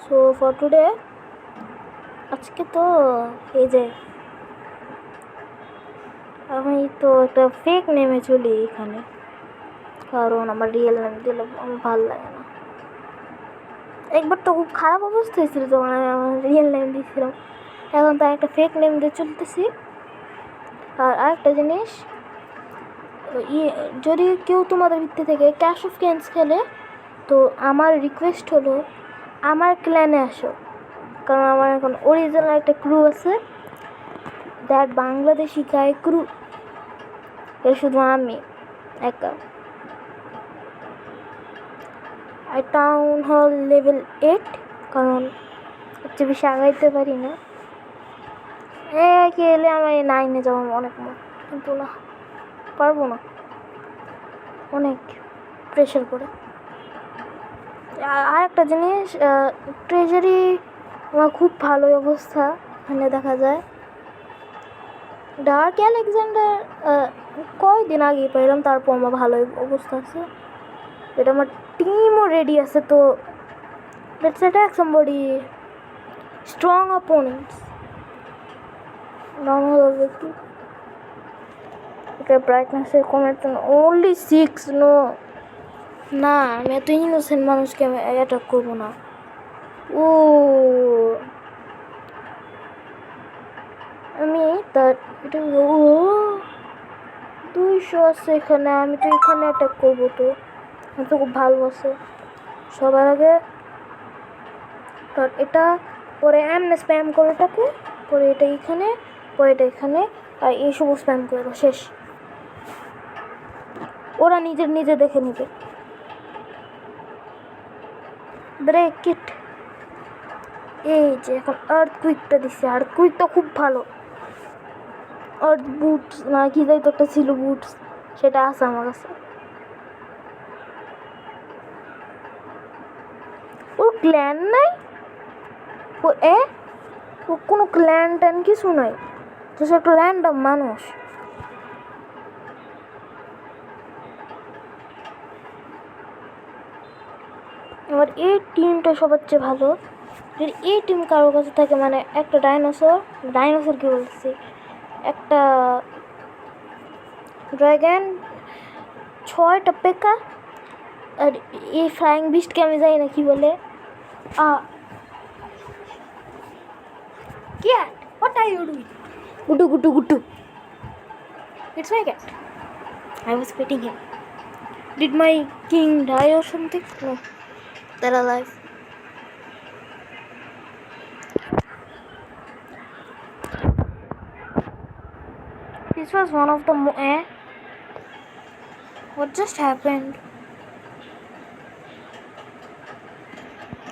So for today আজকে তো এই যে আমি তো একটা ফেক নেমে চলি এখানে, কারণ আমার রিয়েল নেম দিলে আমার ভালো লাগে না। একবার তো খুব খারাপ অবস্থা হয়েছিল যখন আমি আমার রিয়েল নেম দিয়েছিলাম, এখন তো একটা ফেক নেম দিয়ে চলতেছি। আর আরেকটা জিনিস, যদি কেউ তোমাদের ভিত্তি থেকে ক্যাশ অফ ক্যান্স খেলে, তো আমার রিকোয়েস্ট হলো আমার ক্ল্যানে আসো, কারণ আমার এখন অরিজিনাল একটা ক্রু আছে, দ্যাট বাংলাদেশি গায়ে ক্রু। এটা শুধু আমি একা। আর টাউন হল লেভেল 8, কারণ হচ্ছে বেশি আগাইতে পারি না। এলে আমি 9-এ যাবো অনেক মন, কিন্তু না, পারবো না, অনেক প্রেশার পড়ে। আর একটা জিনিস, ট্রেজারি আমার খুব ভালো অবস্থা এখানে দেখা যায়। ডার্ক আলেকজান্ডার কয়দিন আগে পেলাম, তারপর আমার ভালো অবস্থা আছে। এটা আমার টিমও রেডি আছে, তো let's attack somebody strong opponents. Normal হবে একটু, এটা ব্রাইটনেসের কমের জন্য অনলি 6। নো না, আমি এত ইনোসেন্ট মানুষকে আমি অ্যাটাক করবো না। ও আমি তার এটা 200 আছে এখানে, আমি তো এখানে অ্যাটাক করবো, তো আমি তো খুব ভালো আছে। সবার আগে এটা, পরে এমনি স্প্যাম করে এটাকে, পরে এটা এখানে, পরে এটা এখানে, আর এইসব স্প্যাম করে শেষ। ওরা নিজে দেখে নিবে। Break it. এই যে এখন আর্থকুইকটা দিচ্ছে, আর্থকুইকটা খুব ভালো। আর্থ বুটস না কি যাই তো একটা ছিল বুটস, সেটা আছে আমার কাছে। ওর ক্ল্যান নাই, ও কোনো ক্ল্যান ট্যান কিছু নাই, তো সে একটা র্যান্ডম মানুষ। এবার এই টিমটা সবার চেয়ে ভালো। যদি এই টিম কারোর কাছে থাকে, মানে একটা ডাইনোসর কি বলছি, একটা ড্রাগন, 6টা পেকা, আর এই ফ্লাইং বিস্টকে আমি জানি না কি বলে, cat, what are you doing? Guttu. It's my cat. I was petting him. Did my king die or something? No, they're alive. This was one of the what just happened?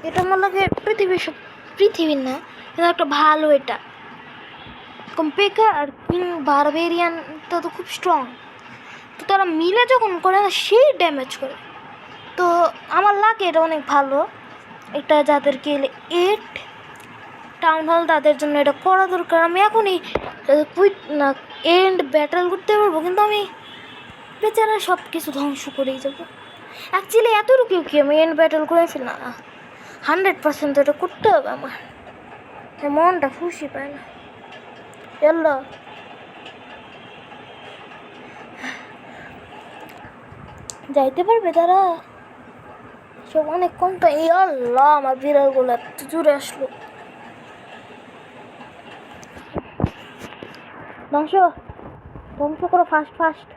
এটা মনে লাগে পৃথিবীর না, এটা একটা ভালো। এটা কম্পেকা আর কিং বারবেরিয়ান তো খুব স্ট্রং, তো তারা মিলে যখন করে না, সেই ড্যামেজ করে। তো আমার লাগে এটা অনেক ভালো। এটা যাদেরকে 8 টাউন হল, তাদের জন্য এটা করা দরকার। আমি এখনই কুইট না এন্ড ব্যাটেল করতে পারবো, কিন্তু আমি বেচারা সব কিছু ধ্বংস করেই যাবো। অ্যাকচুয়ালি এতটুকু কি আমি এন্ড ব্যাটেল করে ফেলা 100% এটা করতে হবে আমার, মনটা খুশি পায় না। চলো যাইতে পারবে তারা সব অনেকক্ষণ তো। এই আল্লাহ, আমার বিড়ালগুলো এত জোরে আসলো। ধ্বংস করো ফাস্ট।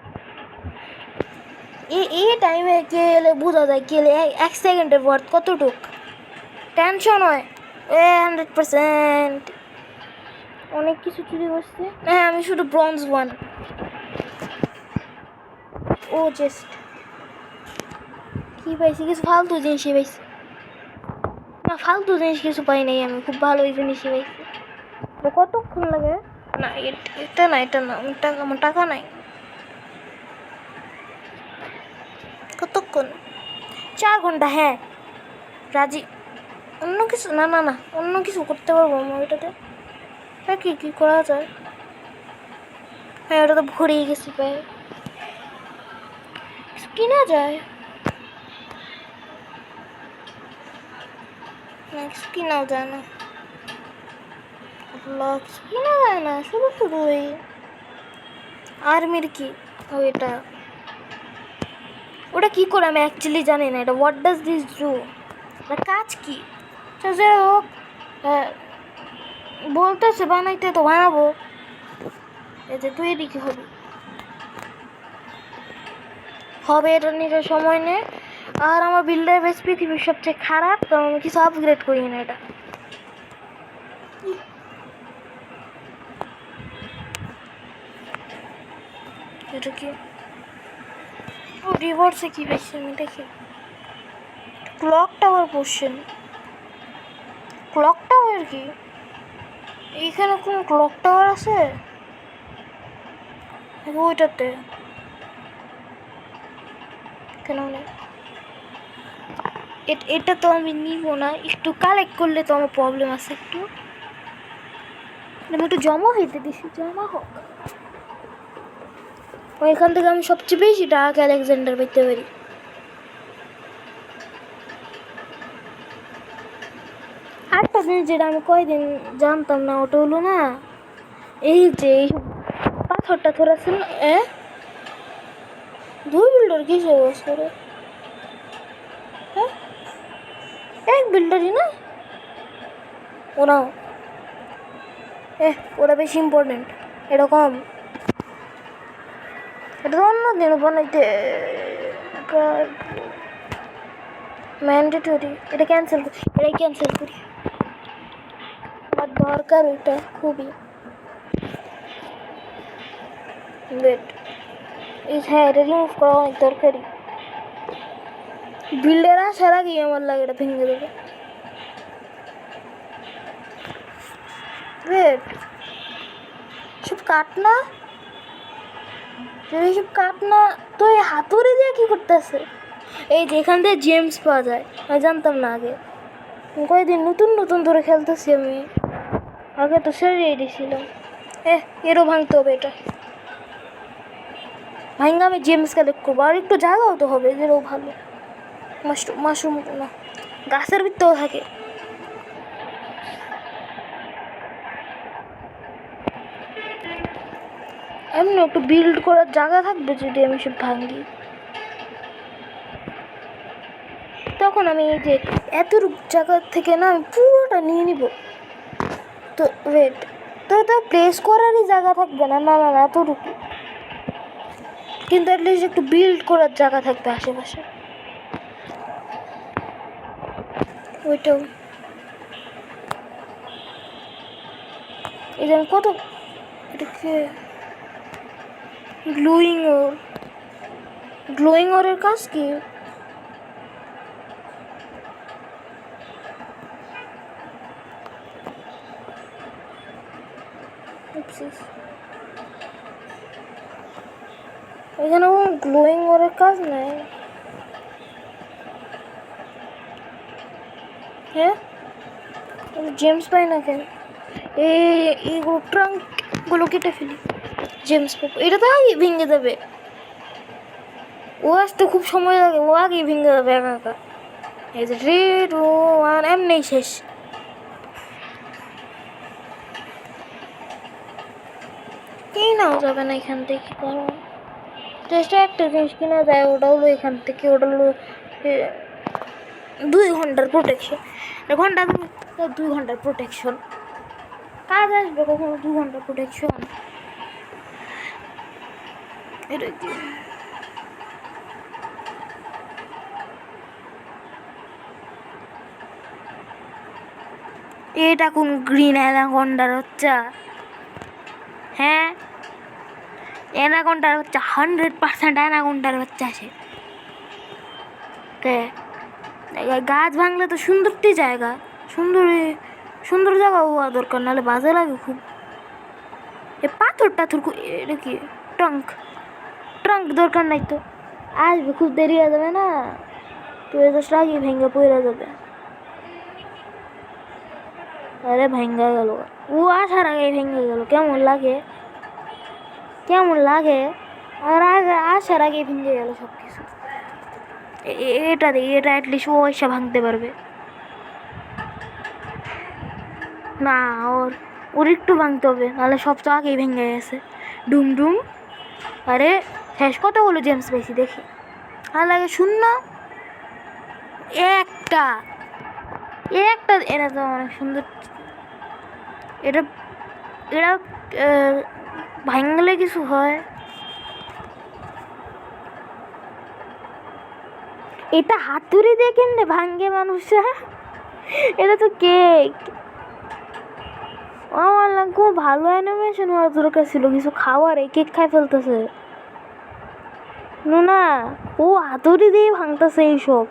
এই টাইমে কে এলে বোঝা যায়, কে এলে 1 সেকেন্ডের পর কতটুক টেনশন হয়। 100% অনেক কিছু চুরি করছে। হ্যাঁ, আমি শুধু ব্রোঞ্জ 1। ও জাস্ট কি পাইছি, কিছু ফালতু জিনিসই পাইছি না, ফালতু জিনিস কিছু পাই নাই, আমি খুব ভালো জিনিসই পাইছি। কতক্ষণ লাগে? না এটা না আমার টাকা নাই। কতক্ষণ? 4 ঘন্টা। হ্যাঁ রাজি। অন্য কিছু না অন্য কিছু করতে পারবো আমার এটাতে। হ্যাঁ কি করা যায়? হ্যাঁ, ওটা তো ভরেই গেছি প্রায়। কিছু কিনা যায়? নেক্সট কিনাও যায় না, ব্লগস কিনা যায় না, শুধু শুধু ওই আর্মির কি ওইটা, ওটা কী করে আমি অ্যাকচুয়ালি জানি না। এটা হোয়াট ডাজ দিস ডু, এটা কাজ কি? তো যে হোক বলতেছে বানাইতে, তো বানাবো। এই যে তুই এদিকে হবি, হবে এটা নিজের সময় নে। আর আমার বিল্ডার বেশ পৃথিবীর সবচেয়ে খারাপ, তো আমি কিছু আপগ্রেড করি না। এটা কি ও রিভার্সে কি বেশি আমি দেখি। Clock tower question, clock tower কি? এইখানে কোন ক্লক টাওয়ার আছে? ওইটাতে কেন নেই? এটা তো আমি নিব না, একটু কালেক্ট করলে তো আমার প্রবলেম আছে একটু। আমি একটু জমা হইতে দিছি, জমা হোক। ওইখান থেকে আমি সবচেয়ে বেশি ডার্ক আলেকজান্ডার পেতে পারি। আরেকটা জিনিস যেটা আমি কয়দিন জানতাম না, ওটা হলো না এই যে এই পাথর টাথর আছে না, দুই বিল্ডার কিসে বস করে? হ্যাঁ, এক বিল্ডারই না ওরা, ওরা বেশি ইম্পর্টেন্ট, এরকম এটা অন্য দিন বানাইতে ম্যান্ডেটরি। এটা ক্যান্সেল করি, এটাই ক্যান্সেল করি, আমার দরকার এটা খুবই। ওয়েট, হ্যাঁ এটা রিমুভ করা অনেক দরকারি। বিল্ডের আসার আগেই আমার লাগে এটা ভেঙে দেবে। ওয়েট, সব কাট না, এইসব কাট না তো এই হাতুড়ি দিয়ে কী করতেছে? এই যে এখান থেকে জেমস পাওয়া যায়, আমি জানতাম না আগে। কয়েকদিন নতুন নতুন ধরে খেলতেছি আমি, আগে তো সেরিয়ে দিয়েছিলাম। এরও ভাঙতে হবে এটা, ভাঙা আমি জেমস কালেক্ট করবো। আর একটু জায়গাও তো হবে, যেরও ভালো। মাশরুম না, গাছের ভিতরেও থাকে। এমনি একটু বিল্ড করার জায়গা থাকবে যদি আমি সব ভাঙি। তখন আমি এই যে এতটুকু জায়গা থেকে না আমি পুরোটা নিয়ে নিব। তো ওয়েট, তো প্লেস করারই জায়গা থাকবে না, না না না এতটুকু, কিন্তু অ্যাটলিস্ট একটু বিল্ড করার জায়গা থাকবে আশেপাশে। ওইটাও এই যে আমি কত এটাকে গ্লোয়িং ওর, গ্লোয়িং ওরের কাজ কি? এখানে কোনো গ্লোয়িং ওরের কাজ নেই। হ্যাঁ, জেমস পাই না কেন? এইগুলো ট্রাঙ্কগুলো কেটে ফেলি, জেমস পাবো। এটা তো আগে ভেঙে যাবে, ও আসতে খুব সময় লাগে, ও আগেই ভেঙে যাবে একা একা। এই যে রেড ও আর এমনি শেষ। কেনাও যাবে না এখান থেকে, কারণ চেষ্টা একটা জিনিস কেনা যায়, ওটা হলো এখান থেকে, ওটা হলো 2 ঘন্টার প্রোটেকশন। ঘন্টা 2 ঘন্টার প্রোটেকশন কাজ আসবে কখনো? 2 ঘন্টার প্রোটেকশন এটা কি? এটা কোন গ্রিন অ্যানাকন্ডার হচ্ছে? হ্যাঁ, অ্যানাকন্ডার হচ্ছে 100% অ্যানাকন্ডার হচ্ছে আসে। গাছ ভাঙলে তো সুন্দরটি জায়গা, সুন্দর জায়গা হওয়া দরকার, নাহলে বাজে লাগে খুব। এ পাথর টাথর এটা কি? ট্রাঙ্ক দরকার নাই তো, আসবে খুব দেরি হয়ে যাবে না, তো এটা আগে ভেঙে পড়ে যাবে। আরে ভেঙে গেল, ও আসার আগে ভেঙে গেল, কেমন লাগে, কেমন লাগে? আর আগে আসার আগে ভেঙে গেল সব কিছু। এটা দেখি, এটা অ্যাটলিস্ট ও এসে ভাঙতে পারবে। না, ওর ওর একটু ভাঙতে হবে, নাহলে সব তো আগেই ভেঙে গেছে। ডুম ডুম। আরে শেষ কত হলো জেমস পেয়েছি দেখি। আর লাগে শূন্য। একটা একটা এটা তো অনেক সুন্দর। এটা এটা ভাঙলে কিছু হয়? এটা হাতুড়ি দিয়ে কেমনে ভাঙ্গে মানুষরা? এটা তো কেক। আমার খুব ভালো অ্যানিমেশন হওয়ার দরকার ছিল, কিছু খাওয়ার, এই কেক খাই ফেলতেছে। না ও হাতুড়ি দিয়ে ভাঙতেছে এইসব।